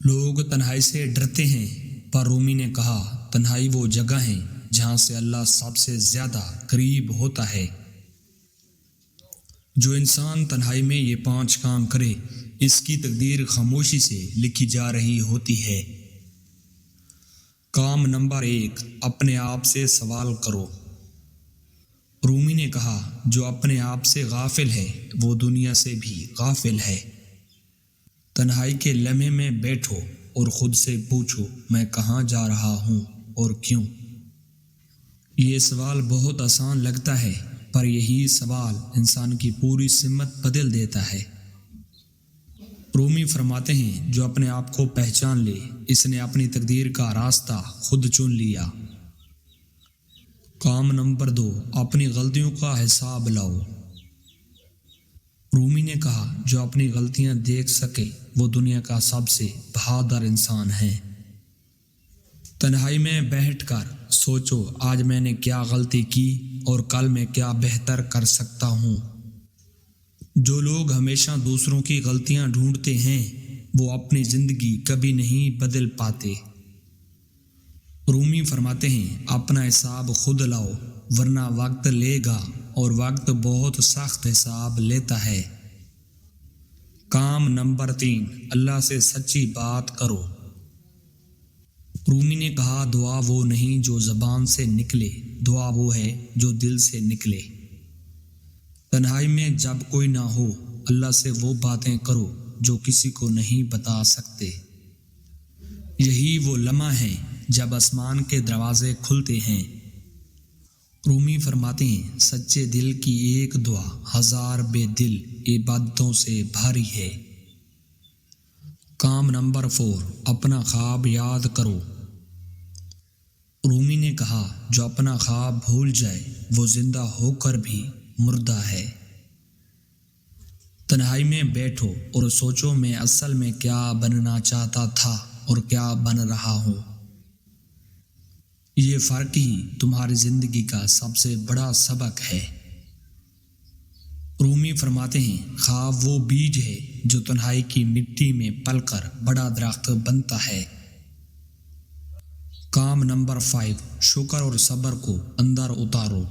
لوگ تنہائی سے ڈرتے ہیں، پر رومی نے کہا تنہائی وہ جگہ ہے جہاں سے اللہ سب سے زیادہ قریب ہوتا ہے۔ جو انسان تنہائی میں یہ 5 کام کرے اس کی تقدیر خاموشی سے لکھی جا رہی ہوتی ہے۔ کام نمبر 1، اپنے آپ سے سوال کرو۔ رومی نے کہا جو اپنے آپ سے غافل ہے وہ دنیا سے بھی غافل ہے۔ تنہائی کے لمحے میں بیٹھو اور خود سے پوچھو میں کہاں جا رہا ہوں اور کیوں؟ یہ سوال بہت آسان لگتا ہے، پر یہی سوال انسان کی پوری سمت بدل دیتا ہے۔ رومی فرماتے ہیں جو اپنے آپ کو پہچان لے اس نے اپنی تقدیر کا راستہ خود چن لیا۔ کام نمبر 2، اپنی غلطیوں کا حساب لاؤ۔ رومی نے کہا جو اپنی غلطیاں دیکھ سکے وہ دنیا کا سب سے بہادر انسان ہے۔ تنہائی میں بیٹھ کر سوچو آج میں نے کیا غلطی کی اور کل میں کیا بہتر کر سکتا ہوں۔ جو لوگ ہمیشہ دوسروں کی غلطیاں ڈھونڈتے ہیں وہ اپنی زندگی کبھی نہیں بدل پاتے۔ رومی فرماتے ہیں اپنا حساب خود لاؤ ورنہ وقت لے گا، اور وقت بہت سخت حساب لیتا ہے۔ کام نمبر 3، اللہ سے سچی بات کرو۔ رومی نے کہا دعا وہ نہیں جو زبان سے نکلے، دعا وہ ہے جو دل سے نکلے۔ تنہائی میں جب کوئی نہ ہو اللہ سے وہ باتیں کرو جو کسی کو نہیں بتا سکتے۔ یہی وہ لمحہ ہے جب آسمان کے دروازے کھلتے ہیں۔ رومی فرماتے ہیں سچے دل کی ایک دعا 1000 بے دل عبادتوں سے بھاری ہے۔ کام نمبر 4، اپنا خواب یاد کرو۔ رومی نے کہا جو اپنا خواب بھول جائے وہ زندہ ہو کر بھی مردہ ہے۔ تنہائی میں بیٹھو اور سوچو میں اصل میں کیا بننا چاہتا تھا اور کیا بن رہا ہوں۔ یہ فرق ہی تمہاری زندگی کا سب سے بڑا سبق ہے۔ رومی فرماتے ہیں خواب وہ بیج ہے جو تنہائی کی مٹی میں پل کر بڑا درخت بنتا ہے۔ کام نمبر 5، شکر اور صبر کو اندر اتارو۔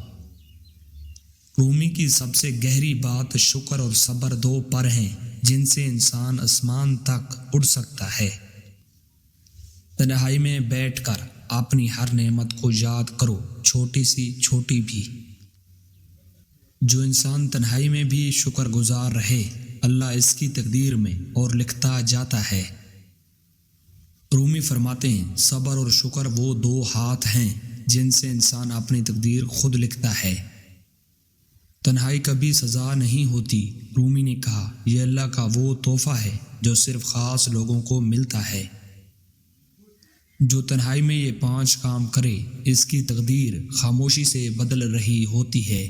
رومی کی سب سے گہری بات شکر اور صبر 2 پر ہیں جن سے انسان آسمان تک اڑ سکتا ہے۔ تنہائی میں بیٹھ کر اپنی ہر نعمت کو یاد کرو، چھوٹی سی چھوٹی بھی۔ جو انسان تنہائی میں بھی شکر گزار رہے اللہ اس کی تقدیر میں اور لکھتا جاتا ہے۔ رومی فرماتے ہیں صبر اور شکر وہ 2 ہاتھ ہیں جن سے انسان اپنی تقدیر خود لکھتا ہے۔ تنہائی کبھی سزا نہیں ہوتی۔ رومی نے کہا یہ اللہ کا وہ تحفہ ہے جو صرف خاص لوگوں کو ملتا ہے۔ جو تنہائی میں یہ 5 کام کرے اس کی تقدیر خاموشی سے بدل رہی ہوتی ہے۔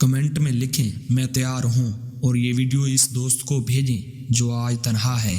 کمنٹ میں لکھیں میں تیار ہوں، اور یہ ویڈیو اس دوست کو بھیجیں جو آج تنہا ہے۔